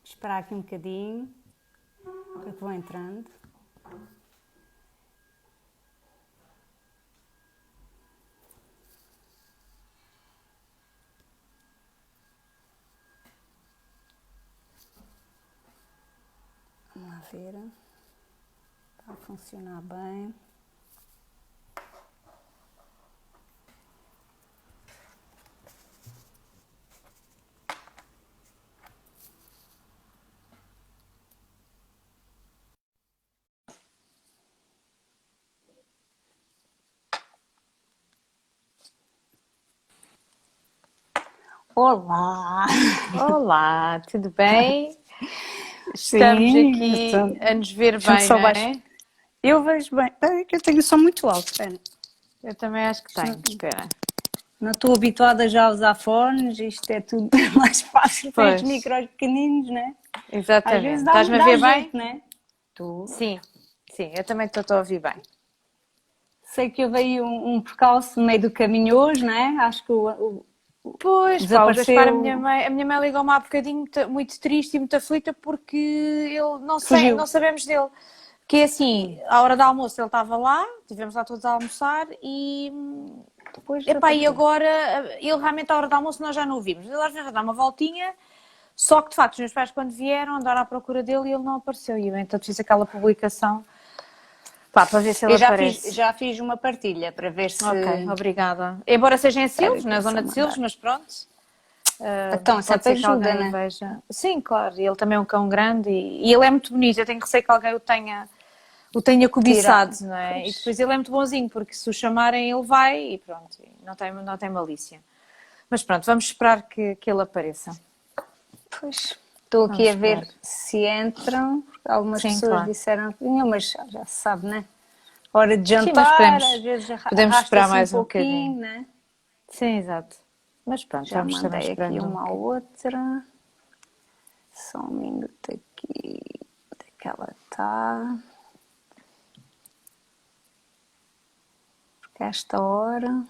Esperar aqui um bocadinho, para que vou entrando. Vamos lá ver. Está a funcionar bem. Olá! Olá, tudo bem? Estamos Sim, aqui a nos ver deixa-me bem, só não baixar. é? Eu vejo bem. É que eu tenho o som muito alto, espera. Eu também acho que tenho, espera. Não estou habituada já a usar fones, isto é tudo mais fácil para estes Pois, micros pequeninos, né? Às vezes exatamente. dá, Estás-me a dá ver bem? jeito, né? Tu. Sim, sim, eu também estou a ouvir bem. Sei que houve aí um percalço no meio do caminho hoje, né? Acho que Pois, pá, o Gaspar, desapareceu, a minha mãe ligou-me há bocadinho muito triste e muito aflita porque ele não fugiu. sabemos dele. Que é assim, à hora do almoço ele estava lá, estivemos lá todos a almoçar e Depois epá, e desapareceu. agora, ele realmente à hora do almoço nós já não o vimos. Ele às vezes vai dar uma voltinha, só que de facto os meus pais quando vieram andaram à procura dele e ele não apareceu. E eu então fiz aquela publicação, pá, para ver se ele Eu aparece. já fiz uma partilha para ver se. Ok, obrigada. Embora seja em Espera Silves, que na eu só zona de Silves, mandar. mas pronto. Então, Pode sempre ser que ajuda, alguém o né? veja. Sim, claro, e ele também é um cão grande e ele é muito bonito. Eu tenho receio que alguém o tenha Tirar. cobiçado, não é? E Pois. depois ele é muito bonzinho, porque se o chamarem ele vai e pronto, não tem malícia. Mas pronto, vamos esperar que ele apareça. Pois, estou aqui Vamos a esperar. ver se entram, porque algumas Sim, pessoas claro. disseram que vinham, mas já se sabe, né? Hora de Sim, mas jantar, às vezes podemos esperar arrasta-se um mais um bocadinho. pouquinho, né? Sim, exato. Mas pronto, Já vamos também mandei aqui esperando um uma bocadinho. outra. Só um minuto aqui. Onde é que ela está? Porque a esta hora.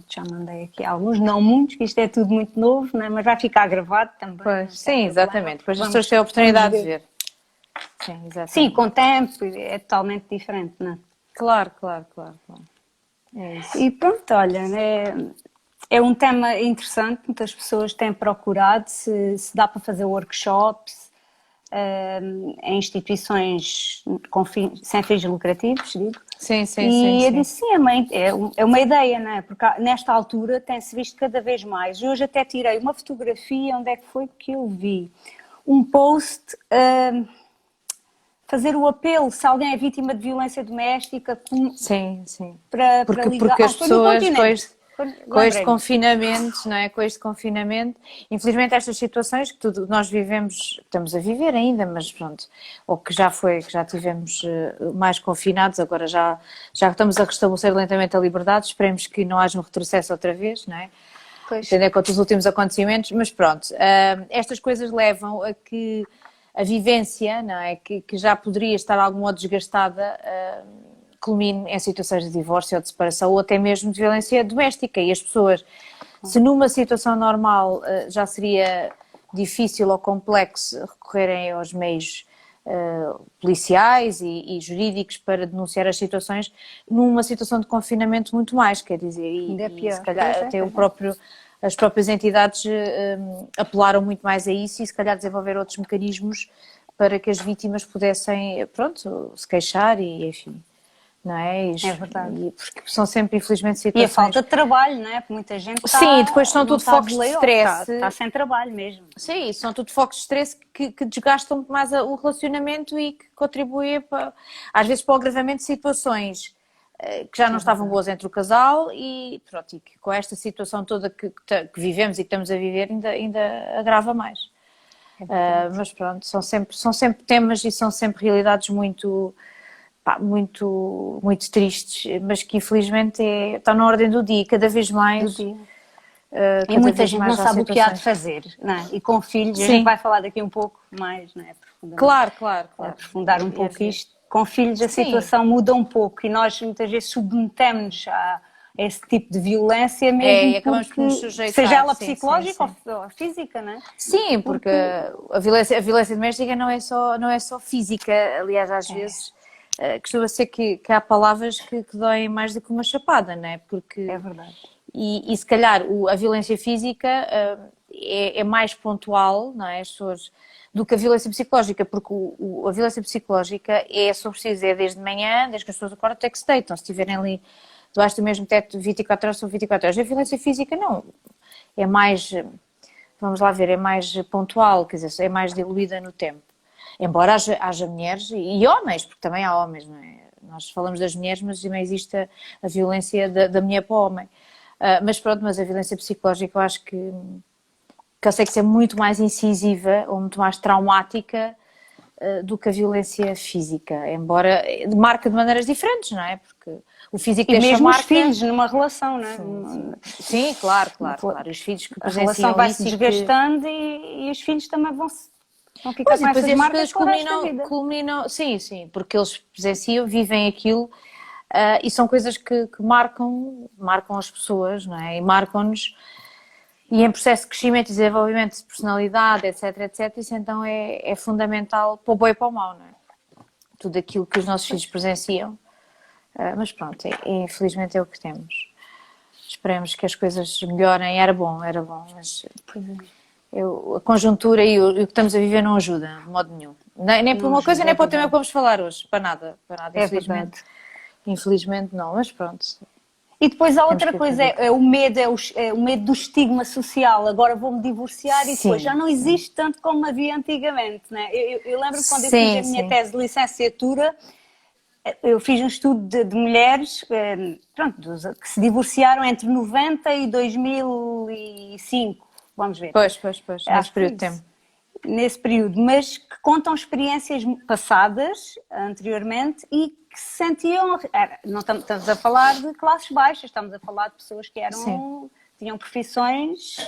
Já mandei aqui alguns, não muitos, que isto é tudo muito novo, né? Mas vai ficar gravado também, não Pois, tem sim, problema, exatamente. porque Depois as pessoas têm a vamos oportunidade de ver. ver. Sim, Sim, exatamente. com o tempo é totalmente diferente, né? Claro, claro, claro, claro. É isso. E pronto, olha, é um tema interessante, muitas pessoas têm procurado se dá para fazer workshops em instituições sem fins lucrativos, digo. Sim, sim, sim, E eu sim. disse, sim, é uma ideia, não é? Porque nesta altura tem-se visto cada vez mais. Eu hoje até tirei uma fotografia, onde é que foi que eu vi? Um post fazer o apelo, se alguém é vítima de violência doméstica, Sim, sim. para ligar. Porque as Foi no Pessoas Continente, com este lembrei-me. confinamento, não é? Com este confinamento, infelizmente estas situações que nós vivemos, estamos a viver ainda, mas pronto, ou que já tivemos mais confinados, agora já estamos a restabelecer lentamente a liberdade, esperemos que não haja um retrocesso outra vez, não é? Pois, Tendo em conta os últimos acontecimentos, mas pronto, estas coisas levam a que a vivência, não é? Que já poderia estar de algum modo desgastada, culmine em situações de divórcio ou de separação ou até mesmo de violência doméstica. E as pessoas, se numa situação normal já seria difícil ou complexo recorrerem aos meios policiais e jurídicos para denunciar as situações, numa situação de confinamento muito mais, quer dizer, ainda é e se pior. calhar Pois é, até pois é. as próprias entidades apelaram muito mais a isso e se calhar desenvolver outros mecanismos para que as vítimas pudessem, pronto, se queixar e enfim, não é? É verdade. Porque são sempre, infelizmente, E a falta situações... de trabalho, não é? Porque muita gente Sim, depois são não tudo está de focos de layoff, stress. está sem trabalho mesmo. Sim, são tudo focos de stress que desgastam muito mais o relacionamento e que contribuem, às vezes, para o agravamento de situações que já não É estavam verdade. boas entre o casal e, pronto, e que com esta situação toda que vivemos e que estamos a viver ainda agrava mais. É verdade. Mas pronto, são sempre temas e são sempre realidades muito, pá, muito, muito tristes, mas que infelizmente estão na ordem do dia e cada vez Do mais dia. E cada muita vez gente mais não há sabe o que há de situações. fazer, não é? E com filhos, a Sim, gente vai falar daqui um pouco mais, não é? claro, claro, claro. Aprofundar um pouco isto. Com filhos a Sim, situação muda um pouco e nós muitas vezes submetemos a esse tipo de violência é, mesmo e acabamos por nos porque, seja sujeitar, ela sim, sim, psicológica sim. ou física, não é? Sim, porque Porque a violência doméstica não é só física, aliás, às vezes costuma ser que há palavras que doem mais do que uma chapada, não é? é Porque, verdade. e se calhar a violência física é mais pontual, não é? As pessoas, do que a violência psicológica, porque a violência psicológica é sobre preciso, é desde de manhã, desde que as pessoas acordam até que se deitam, se estiverem ali debaixo do mesmo teto 24 horas são 24 horas. A violência física não, é mais, vamos lá ver, é mais pontual, quer dizer, é mais diluída no tempo. Embora haja mulheres e homens, porque também há homens, não é? Nós falamos das mulheres, mas também existe a violência da mulher para o homem. Mas pronto, mas a violência psicológica eu acho que consegue ser muito mais incisiva ou muito mais traumática do que a violência física, embora marca de maneiras diferentes, não é? Porque o físico E deixa mesmo os marca. filhos numa relação, não Sim, sim. é? Sim, claro, claro, claro. Os filhos que A relação presenciam vai-se isso e que. desgastando e os filhos também vão ficar Pois, e com depois essas estas marcas coisas para o resto da vida. culminam, sim, sim, porque eles presenciam, vivem aquilo e são coisas que marcam as pessoas, não é? E marcam-nos, e em processo de crescimento e desenvolvimento de personalidade, etc, etc, isso então é fundamental para o bom e para o mau, não é? Tudo aquilo que os nossos filhos presenciam, mas pronto, infelizmente é o que temos. Esperemos que as coisas melhorem, era bom, mas a conjuntura e o que estamos a viver não ajuda, de modo nenhum. Nem por Não uma coisa, ajuda, é nem para o tema que verdade. vamos falar hoje, para nada, É verdade. infelizmente não, mas pronto, E depois há temos outra que coisa, acreditar. é o medo, é o medo do estigma social. Agora vou-me divorciar e depois já Sim, não sim, existe tanto como havia antigamente, né? Eu lembro quando eu fiz a sim, minha sim, tese de licenciatura, eu fiz um estudo de mulheres pronto, que se divorciaram entre 90 e 2005, vamos ver. pois, nesse Acho que foi período de isso. tempo. Nesse período, mas que contam experiências passadas anteriormente e que se sentiam. Não estamos a falar de classes baixas, estamos a falar de pessoas que Sim. tinham profissões,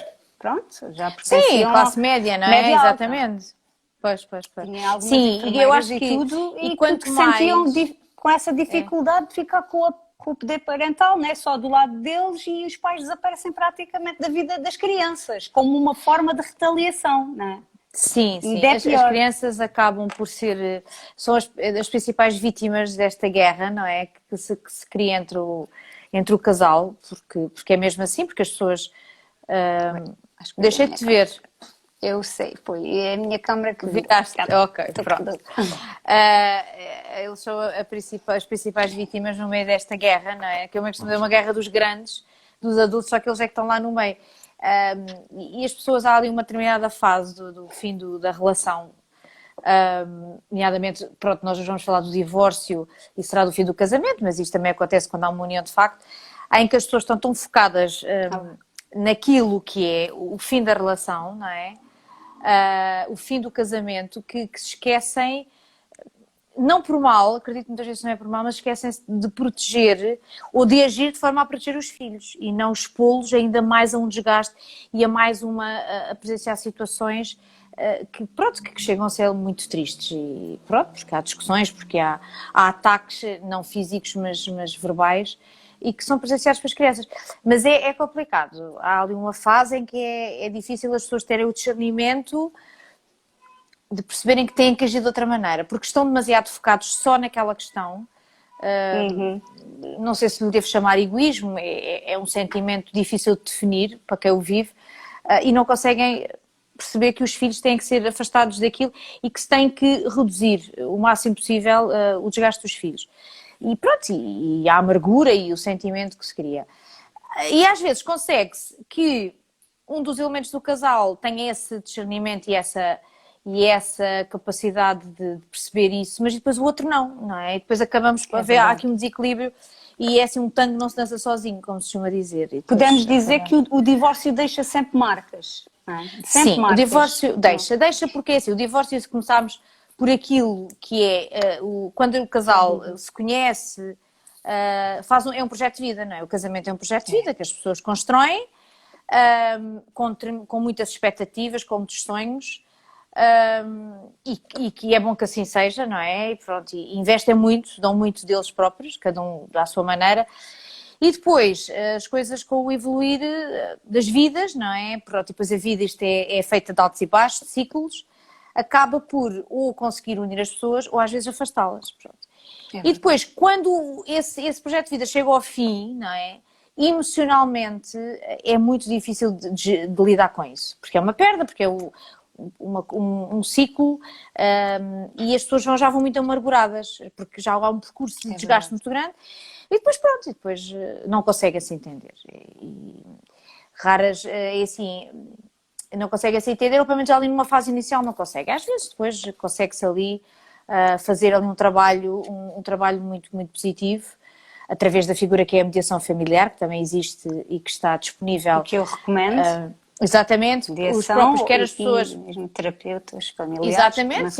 pronto, já Sim, pertenciam à classe média, não é? média alta. Exatamente. Pois. Tinham algumas Sim, e eu enfermeiras acho e que, tudo, e e que quanto sentiam mais, com essa é, dificuldade de ficar com o poder parental, não é só do lado deles, e os pais desaparecem praticamente da vida das crianças, como uma forma de retaliação, não é? sim, E ainda sim. é As pior. crianças acabam por ser, são as principais vítimas desta guerra, não é? Que se cria entre o casal, porque é mesmo assim, porque as pessoas. Acho que foi a Deixei de minha te câmara. ver, Eu sei, foi a minha câmara que viu. viraste, ok, Estou pronto. toda. Ah, eles são as principais vítimas no meio desta guerra, não é? Que é uma guerra dos grandes, dos adultos, só que eles é que estão lá no meio. E as pessoas, há ali uma determinada fase do fim da relação, nomeadamente, pronto, nós hoje vamos falar do divórcio e será do fim do casamento, mas isto também acontece quando há uma união de facto, em que as pessoas estão tão focadas naquilo que é o fim da relação, não é? O fim do casamento, que se esquecem, não por mal, acredito que muitas vezes não é por mal, mas esquecem-se de proteger ou de agir de forma a proteger os filhos e não expô-los ainda mais a um desgaste e a mais a presenciar situações que chegam a ser muito tristes e pronto, porque há discussões, porque há ataques não físicos, mas verbais e que são presenciados pelas crianças. Mas é complicado. Há ali uma fase em que é difícil as pessoas terem o discernimento de perceberem que têm que agir de outra maneira, porque estão demasiado focados só naquela questão. Uhum. Não sei se lhe devo chamar egoísmo, é um sentimento difícil de definir para quem o vive, e não conseguem perceber que os filhos têm que ser afastados daquilo e que se tem que reduzir o máximo possível o desgaste dos filhos. E pronto, e a amargura e o sentimento que se cria. E às vezes consegue-se que um dos elementos do casal tenha esse discernimento e essa capacidade de perceber isso, mas depois o outro não é? E depois acabamos a ver, há Verdade. aqui um desequilíbrio e é assim um tango não se dança sozinho, como se chama dizer. E Podemos depois dizer que acabamos. o divórcio deixa sempre marcas, não é? Sempre Sim, o marcas. divórcio deixa porque é assim, o divórcio, se começarmos por aquilo que é quando o casal se conhece, é um projeto de vida, não é? O casamento é um projeto de vida que as pessoas constroem. com muitas expectativas, com muitos sonhos, e que é bom que assim seja, não é? E pronto, e investem muito, dão muito deles próprios, cada um à sua maneira. E depois, as coisas com o evoluir das vidas, não é? Pronto, e depois a vida, isto é feita de altos e baixos, de ciclos, acaba por ou conseguir unir as pessoas ou às vezes afastá-las. Pronto. E depois, quando esse projeto de vida chega ao fim, não é? Emocionalmente é muito difícil de lidar com isso, porque é uma perda, porque é um ciclo, e as pessoas já vão muito amarguradas, porque já há um percurso de desgaste muito grande, e depois pronto, e depois não conseguem se entender. E raras, é assim, não conseguem se entender, ou pelo menos ali numa fase inicial não conseguem. Às vezes depois consegue-se ali fazer ali um trabalho muito, muito positivo, através da figura que é a mediação familiar, que também existe e que está disponível. O que eu recomendo. Exatamente, os próprios, quer as pessoas... mesmo terapeutas familiares. Exatamente,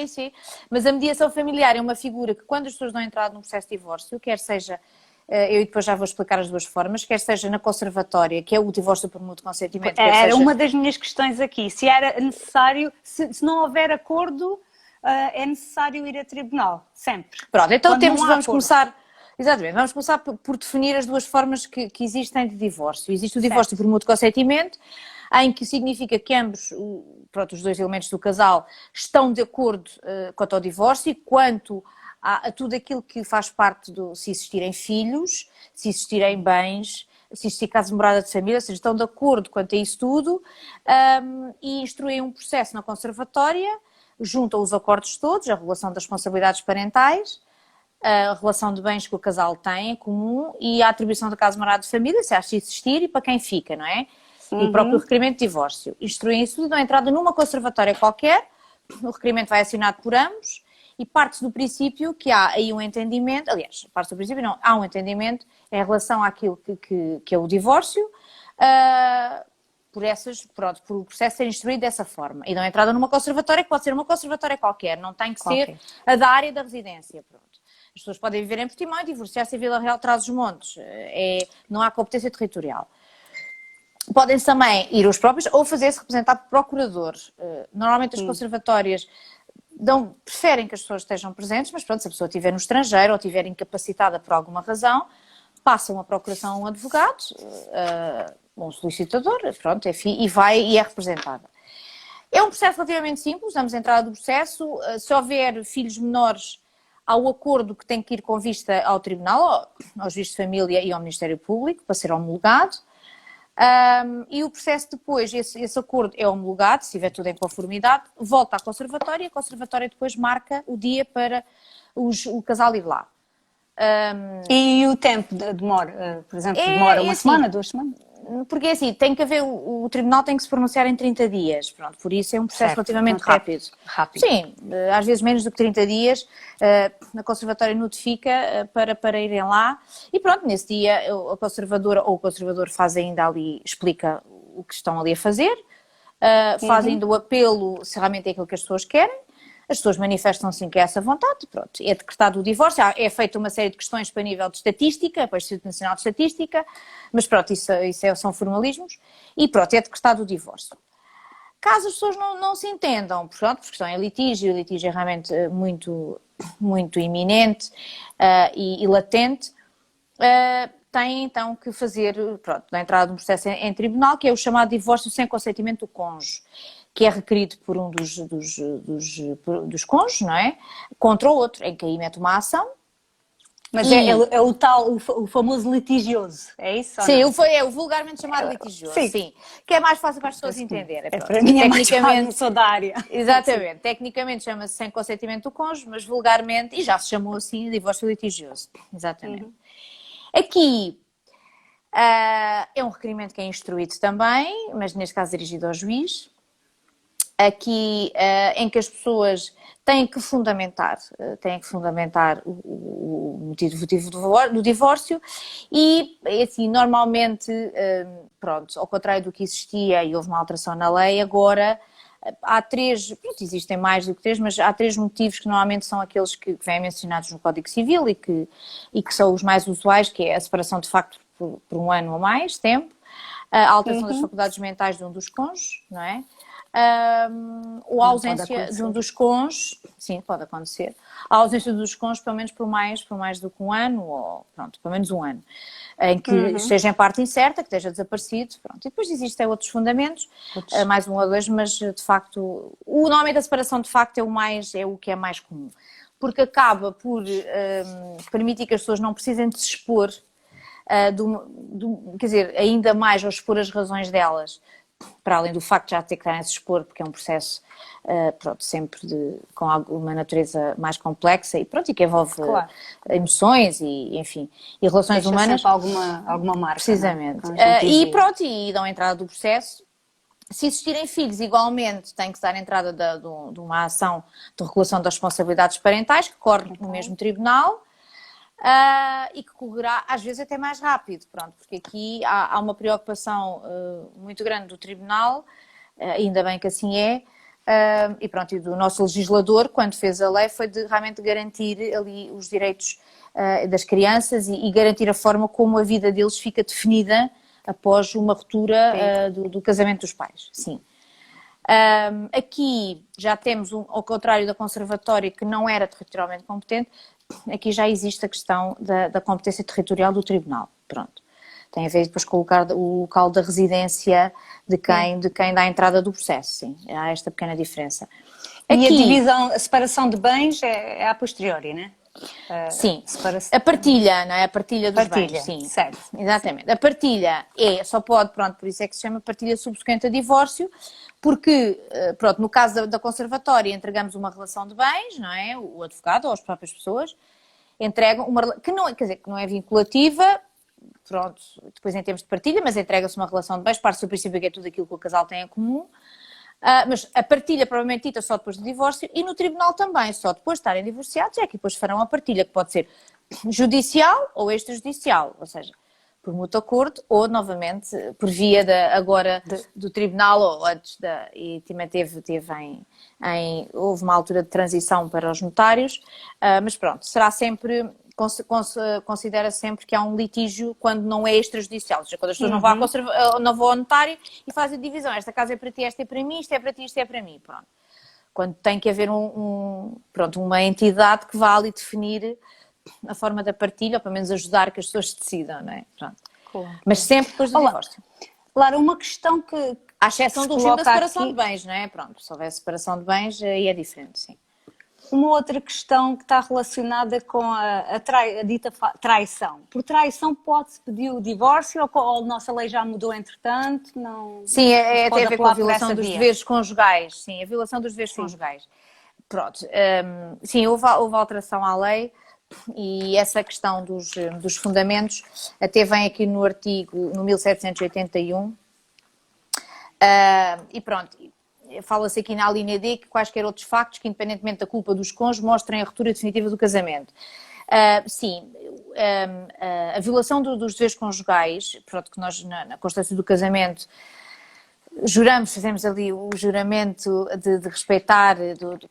sim. Mas a mediação familiar é uma figura que quando as pessoas não entram num processo de divórcio, quer seja, eu depois já vou explicar as duas formas, quer seja na conservatória, que é o divórcio por mútuo consentimento. Era uma das minhas questões aqui, se era necessário, se não houver acordo, é necessário ir a tribunal, sempre. Pronto, então vamos começar... Exatamente, vamos começar por definir as duas formas que existem de divórcio. Existe o divórcio por mútuo consentimento, em que significa que ambos, pronto, os dois elementos do casal, estão de acordo quanto ao divórcio e quanto a tudo aquilo que faz parte se existirem filhos, se existirem bens, se existir casa de morada de família, ou seja, estão de acordo quanto a isso tudo, e instruem um processo na conservatória, juntam os acordos todos, a regulação das responsabilidades parentais, a relação de bens que o casal tem em comum e a atribuição da casa morada de família, se acha existir e para quem fica, não é? E o próprio requerimento de divórcio. Instruem isso tudo, dão entrada numa conservatória qualquer, o requerimento vai assinado por ambos e parte-se do princípio que há aí um entendimento, aliás, parte-se do princípio não, há um entendimento em relação àquilo que é o divórcio, por o processo ser instruído dessa forma. E dão entrada numa conservatória que pode ser uma conservatória qualquer, não tem que ser a da área da residência, pronto. As pessoas podem viver em Portimão e divorciar-se em Vila Real de Trás-os-Montes. Não há competência territorial. Podem também ir os próprios ou fazer-se representar por procuradores. Normalmente as conservatórias preferem que as pessoas estejam presentes, mas pronto, se a pessoa estiver no estrangeiro ou estiver incapacitada por alguma razão, passam a procuração a um advogado, um solicitador, pronto, enfim, e é representada. É um processo relativamente simples, damos entrada do processo. Se houver filhos menores, há o acordo que tem que ir com vista ao Tribunal, aos juízes de família e ao Ministério Público, para ser homologado. E o processo depois, esse acordo é homologado, se estiver tudo em conformidade, volta à conservatória e a conservatória depois marca o dia para o casal ir lá. E o tempo demora, por exemplo, demora uma semana, 2 semanas? Porque assim, tem que haver, o tribunal tem que se pronunciar em 30 dias, pronto, por isso é um processo relativamente rápido. Sim, às vezes menos do que 30 dias, a conservatória notifica para irem lá e pronto, nesse dia a conservadora ou o conservador faz ainda ali, explica o que estão ali a fazer, faz ainda o apelo se realmente é aquilo que as pessoas querem. As pessoas manifestam-se que é essa vontade, pronto, é decretado o divórcio, é feita uma série de questões para nível de estatística, para o Instituto Nacional de Estatística, mas pronto, isso são formalismos, e pronto, é decretado o divórcio. Caso as pessoas não se entendam, pronto, porque estão em litígio, o litígio é realmente muito, muito iminente e latente, têm então que fazer, pronto, na entrada de um processo em tribunal, que é o chamado divórcio sem consentimento do cônjuge, que é requerido por um dos cônjuges, não é? Contra o outro, em que aí mete uma ação. Mas é o famoso litigioso, é isso? Sim, é o vulgarmente chamado litigioso, sim. Que é mais fácil para as pessoas entenderem. Para mim é mais fácil, sou da área. Exatamente, tecnicamente chama-se sem consentimento do cônjuge, mas vulgarmente, e já se chamou assim, divórcio litigioso, exatamente. Aqui é um requerimento que é instruído também, mas neste caso dirigido ao juiz. Aqui em que as pessoas têm que fundamentar o motivo do divórcio e, assim, normalmente, pronto, ao contrário do que existia e houve uma alteração na lei, agora há 3, pronto, existem mais do que 3, mas há 3 motivos que normalmente são aqueles que vêm mencionados no Código Civil e que são os mais usuais, que é a separação de facto por 1 ano ou mais tempo, a alteração das faculdades mentais de um dos cônjuges, não é? Ou a ausência de um dos cônjuges, sim, pode acontecer, a ausência dos cônjuges pelo menos por mais do que um ano, ou pronto, pelo menos um ano, em que esteja em parte incerta, que esteja desaparecido, pronto. E depois existem outros fundamentos, mais um ou dois, mas de facto, o nome da separação de facto é o que é mais comum, porque acaba por permitir que as pessoas não precisem de se expor, quer dizer, ainda mais ao expor as razões delas, para além do facto de já ter que estar a se expor, porque é um processo, pronto, sempre com alguma natureza mais complexa e, pronto, e que envolve emoções e, enfim, e relações deixa humanas. Alguma marca. Precisamente. E pronto, e dão entrada do processo. Se existirem filhos, igualmente, tem que se dar entrada de uma ação de regulação das responsabilidades parentais, que corre no mesmo tribunal. E que correrá às vezes até mais rápido, pronto, porque aqui há uma preocupação muito grande do Tribunal, ainda bem que assim é, e pronto, e do nosso legislador, quando fez a lei, foi de realmente garantir ali os direitos das crianças e garantir a forma como a vida deles fica definida após uma ruptura do casamento dos pais, sim. Aqui já temos, ao contrário da conservatória, que não era territorialmente competente, aqui já existe a questão da competência territorial do tribunal, pronto. Tem a ver depois com o local da residência de quem dá a entrada do processo, sim, há esta pequena diferença. Aqui, e a separação de bens é a posteriori, não é? Sim, a partilha, não é? A partilha dos bens, sim. Certo. Exatamente. A partilha só pode, pronto, por isso é que se chama partilha subsequente a divórcio, porque, pronto, no caso da conservatória entregamos uma relação de bens, não é? O advogado ou as próprias pessoas entregam que não, quer dizer, que não é vinculativa, pronto, depois em termos de partilha, mas entrega-se uma relação de bens, parte do princípio que é tudo aquilo que o casal tem em comum. Mas a partilha provavelmente dita só depois do divórcio e no tribunal também, só depois de estarem divorciados é que depois farão a partilha, que pode ser judicial ou extrajudicial, ou seja, por mútuo acordo ou novamente por via do tribunal ou antes e também houve uma altura de transição para os notários, mas pronto, será sempre, considera sempre que há um litígio quando não é extrajudicial, ou seja, quando as pessoas não vão ao notário e fazem a divisão, esta casa é para ti, esta é para mim, isto é para ti, isto é para mim, pronto. Quando tem que haver uma entidade que vá ali definir a forma da partilha, ou pelo menos ajudar que as pessoas decidam, não é? Pronto. Claro. Mas sempre depois do divórcio. Lara, uma questão que à exceção do regime da separação aqui de bens, não é? Pronto, se houver separação de bens, aí é diferente, sim. Uma outra questão que está relacionada com a dita traição. Por traição pode-se pedir o divórcio ou a nossa lei já mudou entretanto? Não, sim, tem a ver com a violação dos deveres conjugais. Sim, a violação dos deveres conjugais. Pronto, sim, houve alteração à lei e essa questão dos fundamentos até vem aqui no artigo, no 1781, e pronto, fala-se aqui na linha D que quaisquer outros factos que, independentemente da culpa dos cônjuges, mostrem a ruptura definitiva do casamento. Sim, a violação dos deveres conjugais, pronto, que nós na constância do casamento fazemos ali o juramento de respeitar,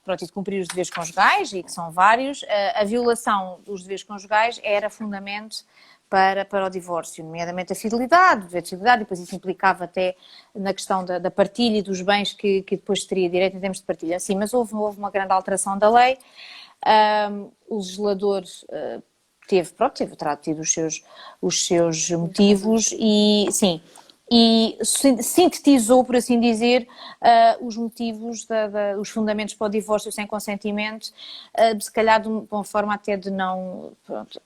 pronto, e de cumprir os deveres conjugais, e que são vários. A violação dos deveres conjugais era fundamento para o divórcio, nomeadamente a fidelidade, o dever de fidelidade, e depois isso implicava até na questão da partilha e dos bens que depois teria direito em termos de partilha. Sim, mas houve uma grande alteração da lei, o legislador terá tido os seus motivos e, sim, e sintetizou, por assim dizer, os motivos, os fundamentos para o divórcio sem consentimento, se calhar de uma forma até de não, pronto,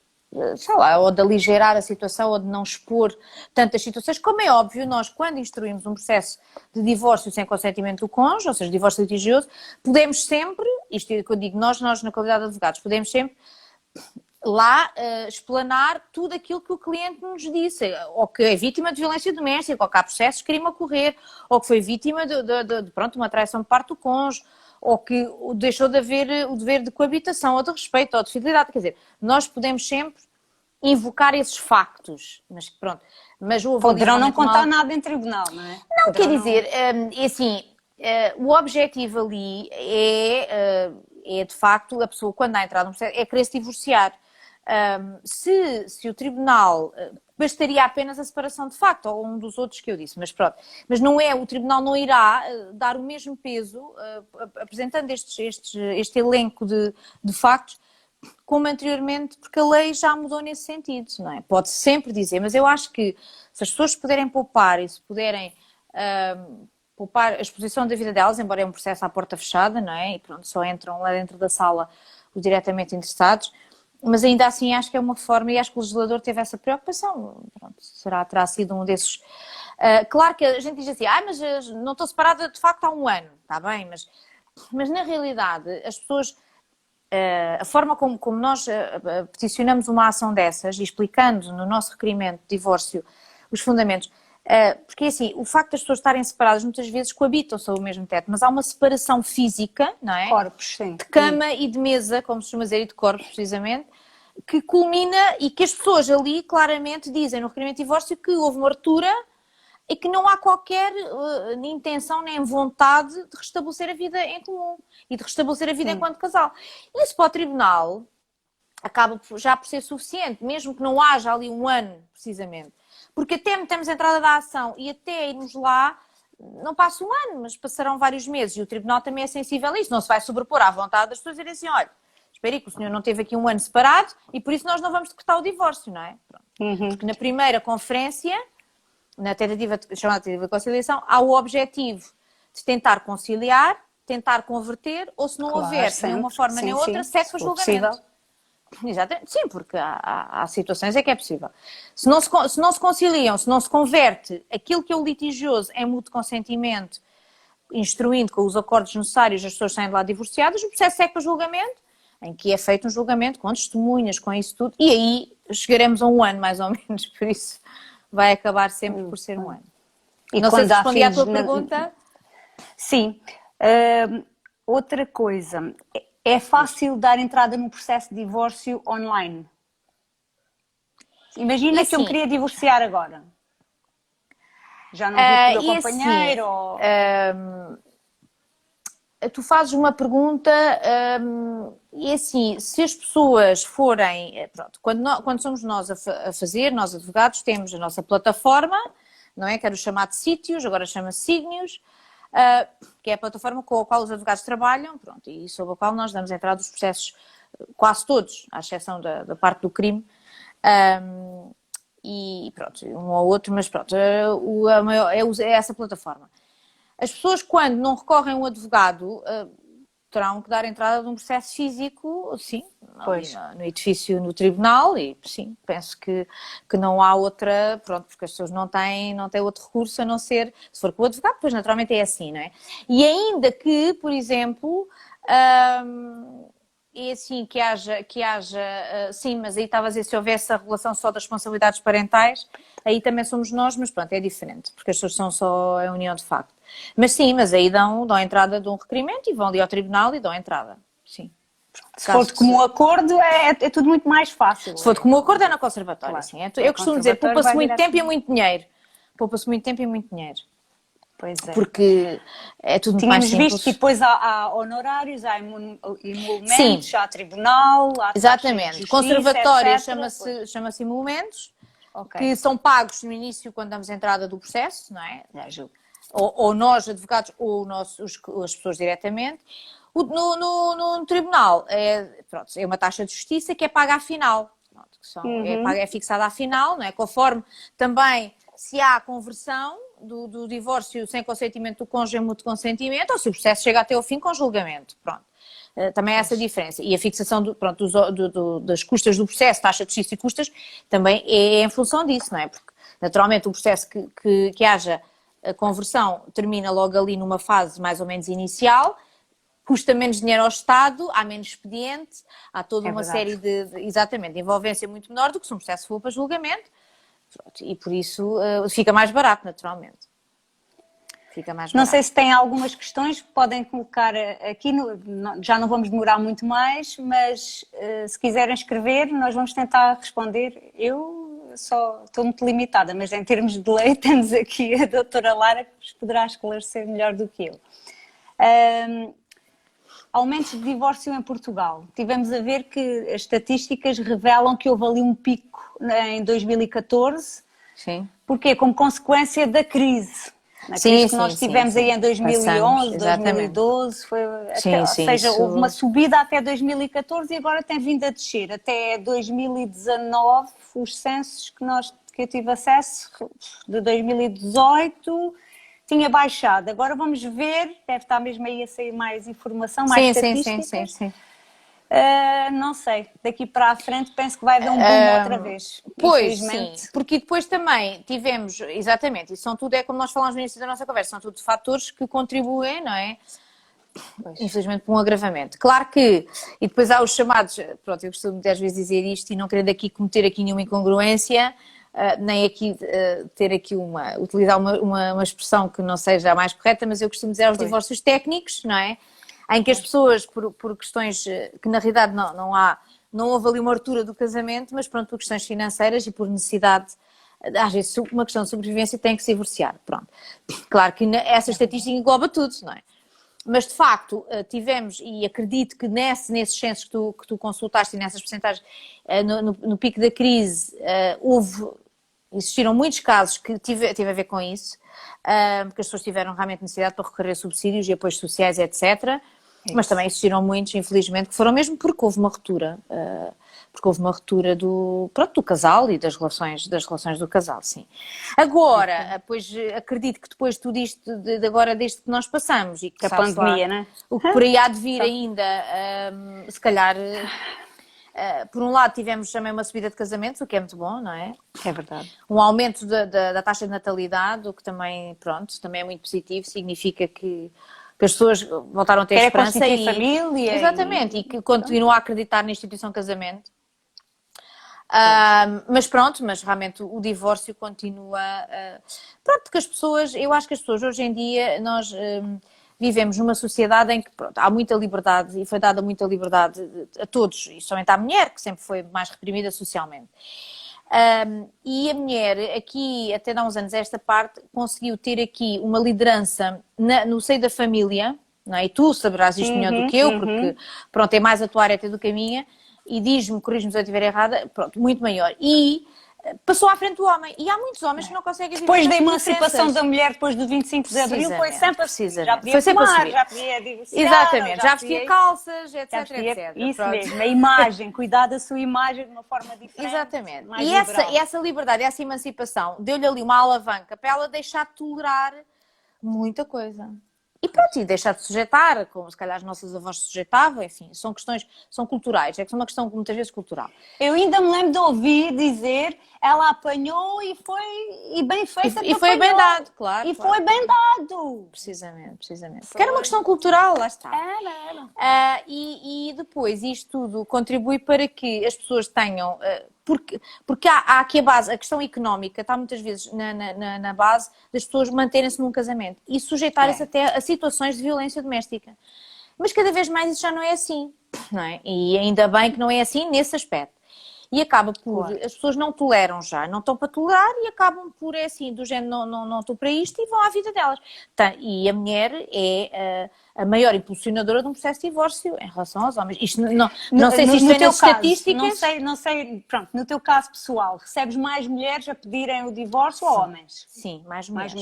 sei lá, ou de aligerar a situação, ou de não expor tantas situações. Como é óbvio, nós quando instruímos um processo de divórcio sem consentimento do cônjuge, ou seja, divórcio litigioso, podemos sempre, isto é o que eu digo, nós na qualidade de advogados, podemos sempre lá explanar tudo aquilo que o cliente nos disse, ou que é vítima de violência doméstica, ou que há processos de crime a ocorrer, ou que foi vítima de uma traição de parte do cônjuge, ou que deixou de haver o dever de coabitação, ou de respeito, ou de fidelidade. Quer dizer, nós podemos sempre invocar esses factos, mas pronto. Mas poderão não contar nada em tribunal, não é? Não, quer dizer, assim, o objetivo ali é de facto, a pessoa quando há entrada no processo, é querer se divorciar. se o tribunal, bastaria apenas a separação de facto, ou um dos outros que eu disse, mas pronto. Mas não é, o tribunal não irá dar o mesmo peso, apresentando este elenco de factos, como anteriormente, porque a lei já mudou nesse sentido, não é? Pode sempre dizer, mas eu acho que se as pessoas puderem poupar e se puderem poupar a exposição da vida delas, embora é um processo à porta fechada, não é? E pronto, só entram lá dentro da sala os diretamente interessados, mas ainda assim acho que é uma forma, e acho que o legislador teve essa preocupação, pronto, terá sido um desses. Claro que a gente diz assim, mas não estou separada de facto há um ano, está bem, mas na realidade as pessoas, a forma como nós peticionamos uma ação dessas, e explicando no nosso requerimento de divórcio os fundamentos, porque assim, o facto das pessoas estarem separadas muitas vezes coabitam sob o mesmo teto, mas há uma separação física, não é? Corpos, sim. De cama e de mesa, como se costuma dizer, e de corpos, precisamente, que culmina e que as pessoas ali claramente dizem no requerimento de divórcio que houve uma ruptura e que não há qualquer intenção nem vontade de restabelecer a vida em comum e de restabelecer a vida enquanto casal. Isso para o tribunal acaba já por ser suficiente, mesmo que não haja ali um ano, precisamente. Porque até metemos a entrada da ação e até irmos lá, não passa um ano, mas passarão vários meses e o tribunal também é sensível a isso, não se vai sobrepor à vontade das pessoas dizerem assim, olha, espera aí que o senhor não teve aqui um ano separado e por isso nós não vamos decretar o divórcio, não é? Porque na primeira conferência, na chamada tentativa de conciliação, há o objetivo de tentar conciliar, tentar converter, ou se não houver de nenhuma forma nem outra, segue para julgamento. Exatamente, sim, porque há situações em que é possível. Se não se conciliam, se não se converte aquilo que é o litigioso em mútuo consentimento, instruindo com os acordos necessários as pessoas saem de lá divorciadas, o processo segue para julgamento, em que é feito um julgamento com testemunhas, com isso tudo, e aí chegaremos a um ano, mais ou menos, por isso vai acabar sempre por ser um ano. E não sei se respondi à tua pergunta. Sim. Outra coisa, é fácil dar entrada no processo de divórcio online? Imagina que eu me queria divorciar agora. Já não vivo com o meu companheiro? Tu fazes uma pergunta e assim, se as pessoas forem... Pronto, quando somos nós a fazer, nós advogados, temos a nossa plataforma, não é? Que era o chamado Sítios, agora chama-se Signios, que é a plataforma com a qual os advogados trabalham, pronto, e sobre a qual nós damos entrada dos processos, quase todos, à exceção da parte do crime, e pronto, um ou outro, mas pronto, é essa plataforma. As pessoas, quando não recorrem a um advogado, terão que dar entrada num processo físico, sim, no edifício, no tribunal, e sim, penso que não há outra, pronto, porque as pessoas não têm outro recurso a não ser, se for com o advogado, pois naturalmente é assim, não é? E ainda que, por exemplo, é assim, que haja, sim, mas aí estava a dizer, se houvesse a regulação só das responsabilidades parentais, aí também somos nós, mas pronto, é diferente, porque as pessoas são só a união de facto. Mas sim, mas aí dão entrada de um requerimento e vão ali ao tribunal e dão entrada, sim. Se for de comum acordo, é tudo muito mais fácil. Se for de comum acordo, é na conservatória, claro. Sim. Eu costumo dizer, poupa-se muito tempo e muito dinheiro. Poupa-se muito tempo e muito dinheiro. Pois é. Porque é tudo muito mais simples. Tínhamos visto que depois há honorários, há emolumentos, há tribunal, há exatamente. Justiça, conservatória chama-se emolumentos, que são pagos no início quando damos entrada do processo, não é? Ou nós, advogados, ou as pessoas diretamente. No tribunal é uma taxa de justiça que é paga à final. É fixada à final, não é? Conforme também se há conversão do divórcio sem consentimento do cônjuge em mútuo consentimento, ou se o processo chega até ao fim com julgamento. Pronto. Também há essa diferença. E a fixação das custas do processo, taxa de justiça e custas, também é em função disso, não é? Porque naturalmente o processo que haja a conversão termina logo ali numa fase mais ou menos inicial, custa menos dinheiro ao Estado, há menos expediente, há toda uma série de envolvência muito menor do que se um processo for para julgamento, e por isso fica mais barato, naturalmente. Fica mais barato. Não sei se tem algumas questões que podem colocar aqui, já não vamos demorar muito mais, mas se quiserem escrever, nós vamos tentar responder. Eu só estou muito limitada, mas em termos de lei temos aqui a doutora Lara que vos poderá esclarecer melhor do que eu. aumentos de divórcio em Portugal. Tivemos a ver que as estatísticas revelam que houve ali um pico em 2014. Sim. Porquê? Como consequência da crise. Na crise que nós tivemos aí em 2011, 2012, foi até, ou seja, houve uma subida até 2014 e agora tem vindo a descer. Até 2019, os censos que eu tive acesso, de 2018, tinha baixado. Agora vamos ver, deve estar mesmo aí a sair mais informação, mais estatísticas. Sim. Não sei, daqui para a frente penso que vai haver um boom outra vez. Pois, sim, porque depois também tivemos, exatamente, isso são tudo, é como nós falámos no início da nossa conversa, são tudo fatores que contribuem, não é? Pois. Infelizmente, para um agravamento. Claro que, e depois há os chamados, pronto, eu costumo muitas vezes dizer isto e não querendo aqui cometer aqui nenhuma incongruência, nem aqui ter aqui utilizar uma expressão que não seja a mais correta, mas eu costumo dizer aos divórcios técnicos, não é? Em que as pessoas, por questões que na realidade não houve ali uma ruptura do casamento, mas pronto, por questões financeiras e por necessidade, às vezes uma questão de sobrevivência, tem que se divorciar, pronto. Claro que essa estatística engloba tudo, não é? Mas de facto tivemos, e acredito que nesses censos que tu consultaste e nessas percentagens, no pico da crise, existiram muitos casos que tive a ver com isso, porque as pessoas tiveram realmente necessidade para recorrer a subsídios e apoios sociais, etc. Mas também existiram muitos, infelizmente, que foram mesmo porque houve uma ruptura. Porque houve uma ruptura do casal e das relações do casal, sim. Agora, pois acredito que depois de tudo isto, agora desde que nós passamos e que a pandemia, né? O que por aí há de vir ainda, se calhar, por um lado tivemos também uma subida de casamentos, o que é muito bom, não é? É verdade. Um aumento da taxa de natalidade, o que também, pronto, também é muito positivo, significa que as pessoas voltaram a ter esperança e família. Exatamente, e que continuam a acreditar na instituição casamento. Mas realmente o divórcio continua. Pronto, porque as pessoas, eu acho que as pessoas hoje em dia, nós vivemos numa sociedade em que pronto, há muita liberdade e foi dada muita liberdade a todos, e somente à mulher, que sempre foi mais reprimida socialmente. E a mulher, aqui, até há uns anos, esta parte, conseguiu ter aqui uma liderança no seio da família, não é? E tu saberás isto melhor do que eu, porque, pronto, é mais a tua área até do que a minha, e diz-me, corrijo-me se eu estiver errada, pronto, muito maior. E passou à frente do homem. E há muitos homens que não conseguem viver depois da emancipação da mulher, depois do 25 de Abril, foi sempre assim. Já podia fumar, já podia divorciar. Exatamente, já vestia calças, etc, etc. Isso pronto. Mesmo, a imagem, cuidar da sua imagem de uma forma diferente. Exatamente. E essa liberdade, essa emancipação, deu-lhe ali uma alavanca para ela deixar de tolerar muita coisa. E pronto, e deixar de sujeitar, como se calhar as nossas avós se sujeitavam, enfim, são questões, são culturais, é que são uma questão muitas vezes cultural. Eu ainda me lembro de ouvir dizer, ela apanhou e bem feita. E foi bem dado, claro. E foi bem dado. Precisamente. Porque era uma questão cultural, lá está. Era. E depois isto tudo contribui para que as pessoas tenham... Porque há aqui a questão económica está muitas vezes na base das pessoas manterem-se num casamento e sujeitarem-se até a situações de violência doméstica. Mas cada vez mais isso já não é assim, não é? E ainda bem que não é assim nesse aspecto. E acaba por... As pessoas não toleram já, não estão para tolerar e acabam por, assim, do género, não estou para isto e vão à vida delas. E a mulher é a maior impulsionadora de um processo de divórcio em relação aos homens. Isto não sei se isto é nas estatísticas. Não sei, pronto, no teu caso pessoal, recebes mais mulheres a pedirem o divórcio ou homens? Sim, mais mulheres.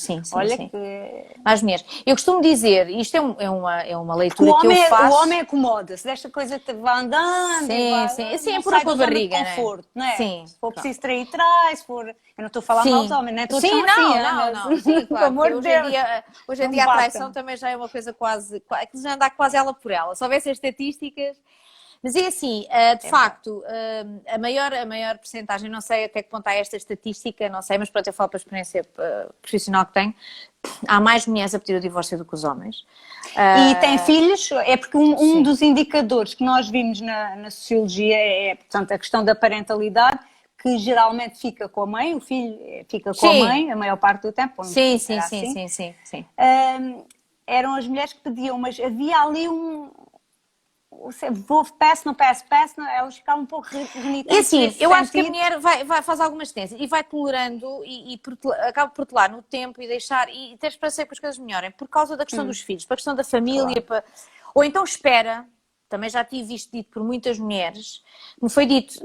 Sim, Olha sim. Que... Mais mulheres. Eu costumo dizer, isto é uma leitura que eu faço... O homem acomoda-se, desta coisa que vai andando... Sim, é por a barriga, conforto, não é? Sim. Se for preciso trair, trai, se for... Eu não estou a falar mal dos homens, não é? Sim, não. Sim, claro. Hoje em dia a traição também já é uma coisa quase... que já anda quase ela por ela. Se houvesse as estatísticas... Mas é assim, de facto, a maior percentagem, não sei até que ponto há esta estatística, não sei, mas pronto, eu falo para a experiência profissional que tenho, há mais mulheres a pedir o divórcio do que os homens. E têm filhos? É porque um dos indicadores que nós vimos na sociologia é, portanto, a questão da parentalidade, que geralmente fica com a mãe, o filho fica com a mãe a maior parte do tempo. Sim. Eram as mulheres que pediam, mas havia ali vou peço, não peço, elas ficavam um pouco renitentes. E assim, eu acho que a mulher faz algumas tendências e vai tolerando e acaba por tolerar no tempo e deixar e ter esperança que as coisas melhorem por causa da questão dos filhos, para a questão da família, Ou então espera, também já tive isto dito por muitas mulheres, me foi dito,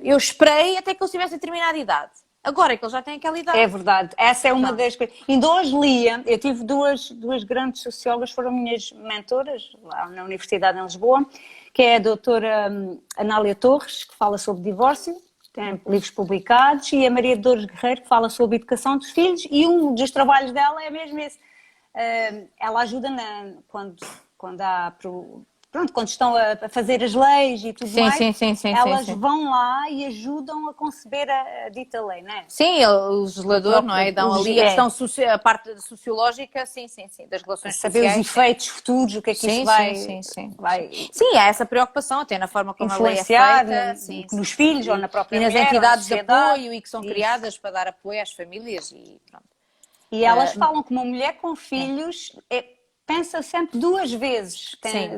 eu esperei até que eles tivessem determinada idade. Agora é que eles já têm aquela idade. É verdade, essa é uma Pronto. das coisas. Ainda hoje lia, eu tive duas grandes sociólogas, foram minhas mentoras lá na Universidade em Lisboa, que é a doutora Anália Torres, que fala sobre divórcio, tem livros publicados, e a Maria de Dores Guerreiro, que fala sobre educação dos filhos, e um dos trabalhos dela é mesmo esse. Ela ajuda quando há... Pronto, quando estão a fazer as leis e tudo mais, elas vão lá e ajudam a conceber a dita lei, não é? Sim, o legislador, não é? Dão ali a questão, a parte sociológica, sim, das relações saber sociais. Saber os efeitos futuros, o que é que isso vai... Sim, há essa preocupação, até na forma como a lei é feita. Nos filhos ou na própria mulher. E nas entidades de apoio e que são criadas para dar apoio às famílias e pronto. E elas falam que uma mulher com filhos... pensa sempre duas vezes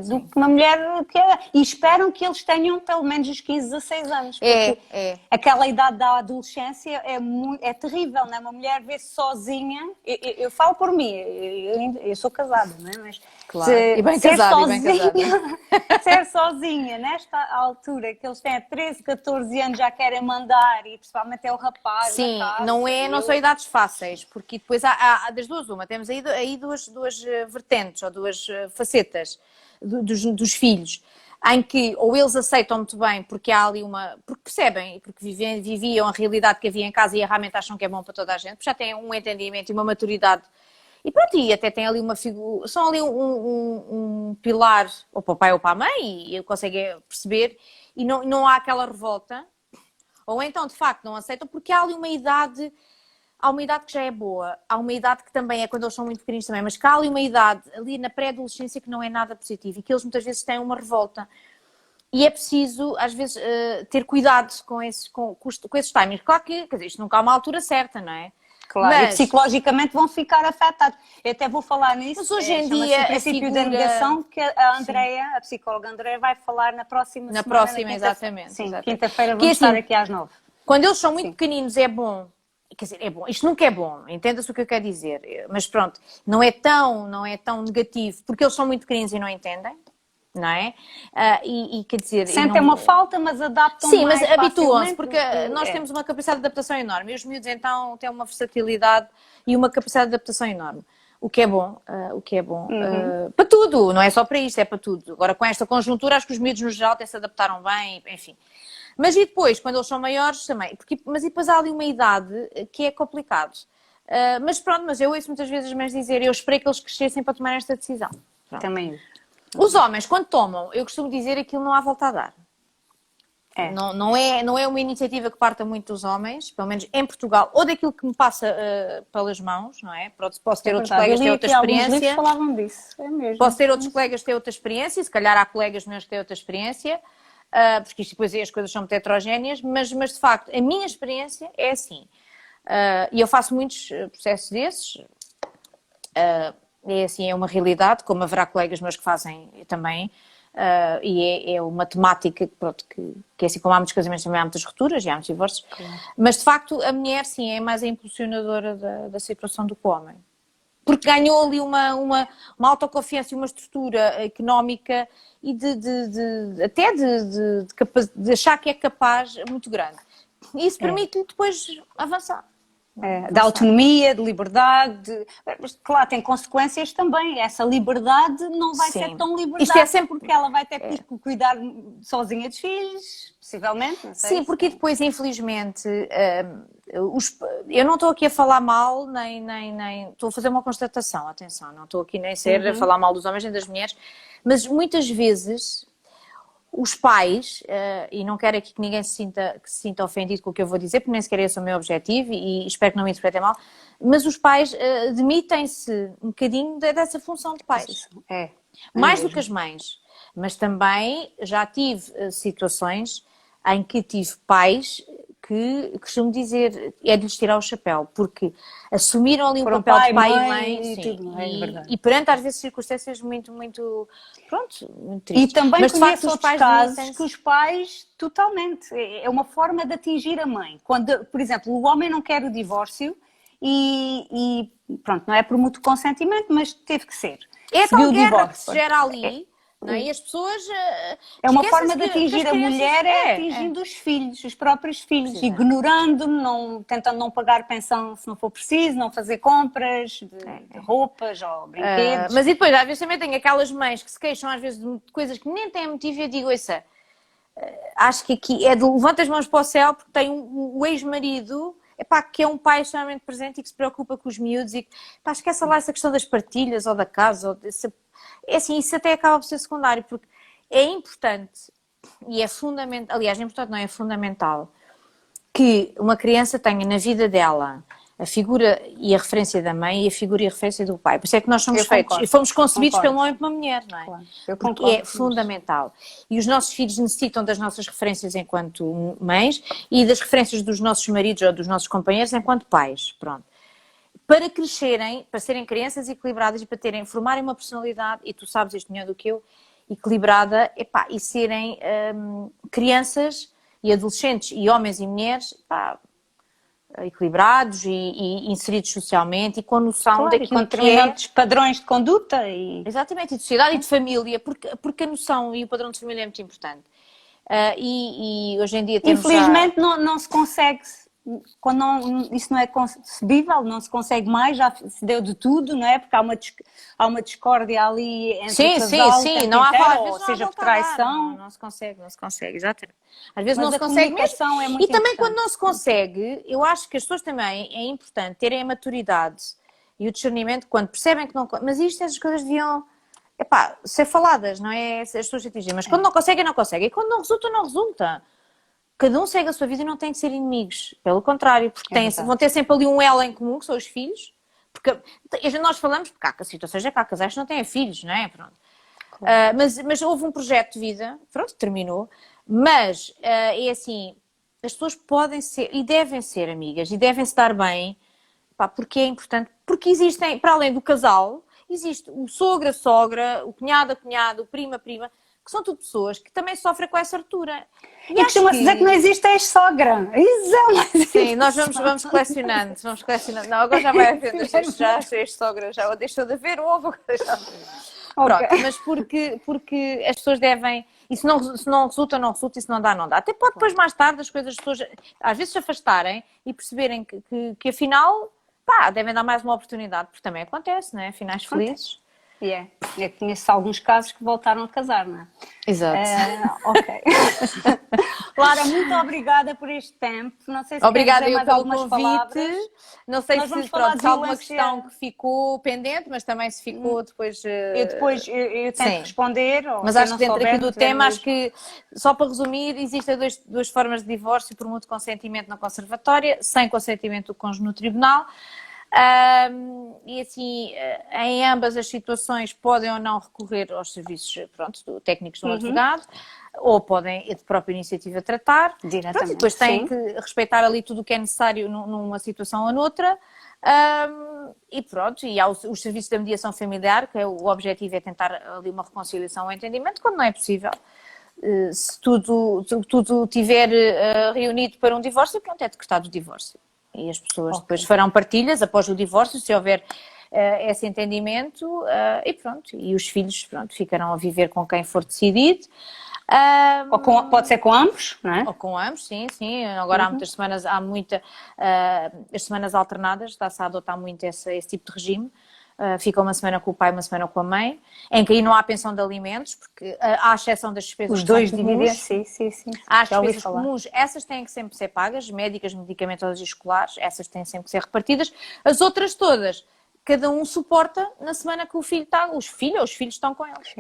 do que uma mulher quer e esperam que eles tenham pelo menos os 15, 16 anos. Porque aquela idade da adolescência é terrível, não é? Uma mulher vê-se sozinha, eu falo por mim, eu sou casada, não é? Mas claro. E bem casada. Ser sozinha nesta altura, que eles têm 13, 14 anos, já querem mandar e principalmente é o rapaz. Sim, casa, não são idades fáceis, porque depois há das duas uma, temos aí duas vertentes ou duas facetas dos filhos, em que ou eles aceitam muito bem porque há ali porque percebem e porque viviam a realidade que havia em casa e realmente acham que é bom para toda a gente, porque já têm um entendimento e uma maturidade e pronto, e até têm ali uma figura, são ali um pilar ou para o pai ou para a mãe e conseguem perceber e não há aquela revolta, ou então de facto não aceitam porque há ali uma idade. Há uma idade que já é boa, há uma idade que também é quando eles são muito pequeninos também, mas que há ali uma idade, ali na pré-adolescência, que não é nada positiva e que eles muitas vezes têm uma revolta. E é preciso, às vezes, ter cuidado com esses timings. Claro que, quer dizer, isto nunca há uma altura certa, não é? Claro, e psicologicamente vão ficar afetados. Eu até vou falar nisso. Mas hoje em dia, o princípio da negação, que a Andreia, a psicóloga Andreia, vai falar na próxima semana. Na próxima, exatamente. Sim, quinta-feira vamos estar aqui às 9. Quando eles são muito pequeninos é bom. Quer dizer, é bom. Isto nunca é bom, entenda-se o que eu quero dizer. Mas pronto, não é tão negativo, porque eles são muito pequeninos e não entendem, não é? Quer dizer... Sentem uma falta, mas adaptam Sim, mais mas habituam-se, facilmente, porque nós temos uma capacidade de adaptação enorme. E os miúdos, então, têm uma versatilidade e uma capacidade de adaptação enorme. O que é bom, para tudo, não é só para isto, é para tudo. Agora, com esta conjuntura, acho que os miúdos, no geral, até se adaptaram bem, enfim... Mas e depois, quando eles são maiores também, mas depois há ali uma idade que é complicado. Mas pronto, mas eu ouço muitas vezes as mães dizer, eu esperei que eles crescessem para tomar esta decisão. Pronto. Também. Os homens, quando tomam, eu costumo dizer aquilo não há volta a dar. Não é uma iniciativa que parta muito dos homens, pelo menos em Portugal, ou daquilo que me passa pelas mãos, não é? Posso ter outros colegas que têm outra experiência. Falavam disso, é mesmo. Posso ter outros colegas que têm outra experiência, se calhar há colegas meus que têm outra experiência. Porque isto depois as coisas são muito heterogéneas, mas de facto a minha experiência é assim, e eu faço muitos processos desses, é assim, é uma realidade, como haverá colegas meus que fazem também, e é uma temática pronto, que é assim como há muitos casamentos também há muitas rupturas e há muitos divórcios, mas de facto a mulher sim é mais a impulsionadora da situação do que o homem. Porque ganhou ali uma autoconfiança e uma estrutura económica e até de achar que é capaz muito grande. E isso permite-lhe depois avançar. Da autonomia, de liberdade, mas claro, tem consequências também. Essa liberdade não vai ser tão liberdade. Isto é sempre porque ela vai ter que cuidar sozinha dos filhos, possivelmente. Não sei. Sim, porque depois, infelizmente, eu não estou aqui a falar mal, nem estou a fazer uma constatação, atenção, não estou aqui nem a falar mal dos homens nem das mulheres, mas muitas vezes os pais, e não quero aqui que ninguém se sinta ofendido com o que eu vou dizer, porque nem sequer esse é o meu objetivo e espero que não me interpretem mal, mas os pais demitem-se um bocadinho dessa função de pais. Mais do que as mães. Mas também já tive situações em que tive pais que costumo dizer é de lhes tirar o chapéu, porque assumiram ali o papel de pai e mãe, e perante às vezes circunstâncias muito tristes. E também mas, conheço outros casos que os pais, totalmente, é uma forma de atingir a mãe. Quando, por exemplo, o homem não quer o divórcio e pronto, não é por mútuo consentimento, mas teve que ser. É tal guerra que se gera ali, não é? E as pessoas É uma esquecem-se forma de que atingir as a crianças- mulher, atingindo os filhos, os próprios filhos, Sim, ignorando, não, tentando não pagar pensão se não for preciso, não fazer compras de roupas ou brinquedos. Mas e depois, às vezes também tem aquelas mães que se queixam às vezes de coisas que nem têm motivo e eu digo, isso acho que aqui é de levanta as mãos para o céu porque tem o ex-marido epá, que é um pai extremamente presente e que se preocupa com os miúdos e pá, esquece lá essa questão das partilhas ou da casa. É assim, isso até acaba por ser secundário porque é importante e é fundamental, aliás, é importante, não é fundamental que uma criança tenha na vida dela a figura e a referência da mãe e a figura e a referência do pai. Por isso é que nós somos feitos e fomos concebidos pelo homem e pela mulher, não é? Claro, eu porque concordo é fundamental. E os nossos filhos necessitam das nossas referências enquanto mães e das referências dos nossos maridos ou dos nossos companheiros enquanto pais. Pronto. Para crescerem, para serem crianças equilibradas e para formarem uma personalidade, e tu sabes isto melhor do que eu, equilibrada, epá, e serem crianças e adolescentes e homens e mulheres, epá, equilibrados e inseridos socialmente e com noção claro, daquilo e com que é... determinados padrões de conduta e... Exatamente, e de sociedade e de família, porque a noção e o padrão de família é muito importante. E hoje em dia temos infelizmente não se consegue, quando isso não é concebível, não se consegue mais, já se deu de tudo, não é? Porque há uma discórdia ali entre o casal, sim, não há inteiro, às ou vezes seja, por volta a dar, traição. não se consegue, exatamente. Às vezes Mas não se a consegue mesmo. comunicação é E muito também importante. quando não se consegue, eu acho que as pessoas também é importante terem a maturidade e o discernimento quando percebem que não... Mas essas coisas deviam... Epá, ser faladas, não é? As pessoas atingem. Mas quando não conseguem, não conseguem. E quando não resulta, não resulta. Cada um segue a sua vida e não tem que ser inimigos. Pelo contrário, porque vão ter sempre ali um elo em comum, que são os filhos. Porque nós falamos, porque há situações é que há casais que não têm filhos, não é? Pronto. Claro. Mas houve um projeto de vida, pronto, terminou. Mas é assim, as pessoas podem ser e devem ser amigas e devem se dar bem, pá, porque é importante. Porque existem, para além do casal, existe o sogro, a sogra, o cunhado, a cunhada, o primo, a prima, que são tudo pessoas que também sofrem com essa ruptura. E costuma-se dizer que não existe ex-sogra. Exato. Sim, nós vamos colecionando, Não, agora já vai havendo já ex-sogra, já deixou de haver ovo. Pronto, mas porque as pessoas devem... E se não resulta, não resulta, e se não dá, não dá. Até pode depois, mais tarde, as coisas, as pessoas às vezes se afastarem e perceberem que afinal, pá, devem dar mais uma oportunidade, porque também acontece, não é? Finais felizes. Eu conheço alguns casos que voltaram a casar, não é? Exato. Ok. Lara, muito obrigada por este tempo. Não sei se obrigada quer dizer eu mais pelo algumas convite. Palavras. Não sei Nós se há alguma questão que ficou pendente, mas também se ficou depois... Eu tento responder. Mas acho que dentro aqui do tema, acho que, só para resumir, existem duas formas de divórcio por mútuo consentimento na conservatória, sem consentimento do cônjuge no tribunal. E assim, em ambas as situações podem ou não recorrer aos serviços técnicos de um advogado, ou podem de própria iniciativa tratar. Diretamente. E depois têm que respeitar ali tudo o que é necessário numa situação ou noutra. E pronto, e há os serviços da mediação familiar, que o objetivo é tentar ali uma reconciliação ou entendimento, quando não é possível. Se tudo estiver reunido para um divórcio, pronto, é decretado o divórcio. E as pessoas depois farão partilhas após o divórcio, se houver esse entendimento, e pronto. E os filhos, pronto, ficarão a viver com quem for decidido. Pode ser com ambos, não é? Ou com ambos, sim. Agora há muitas semanas, as semanas alternadas, está-se a adotar muito esse tipo de regime. Fica uma semana com o pai, uma semana com a mãe, em que aí não há pensão de alimentos, porque à exceção das despesas os dois dividem, sim. Há as despesas comuns, essas têm que sempre ser pagas, médicas, medicamentos e escolares, essas têm sempre que ser repartidas. As outras todas, cada um suporta na semana que o filho está, os filhos estão com eles.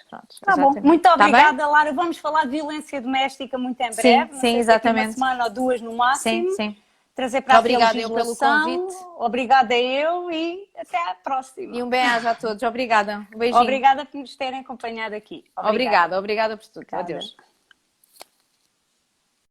Pronto, tá bom. Muito obrigada, Lara. Vamos falar de violência doméstica muito em breve. Sim, exatamente. Uma semana ou duas no máximo. Sim. Trazer para obrigada eu pelo convite. Obrigada eu e até à próxima. E um beijo a todos. Obrigada. Um beijinho. Obrigada por nos terem acompanhado aqui. Obrigada por tudo. Adeus.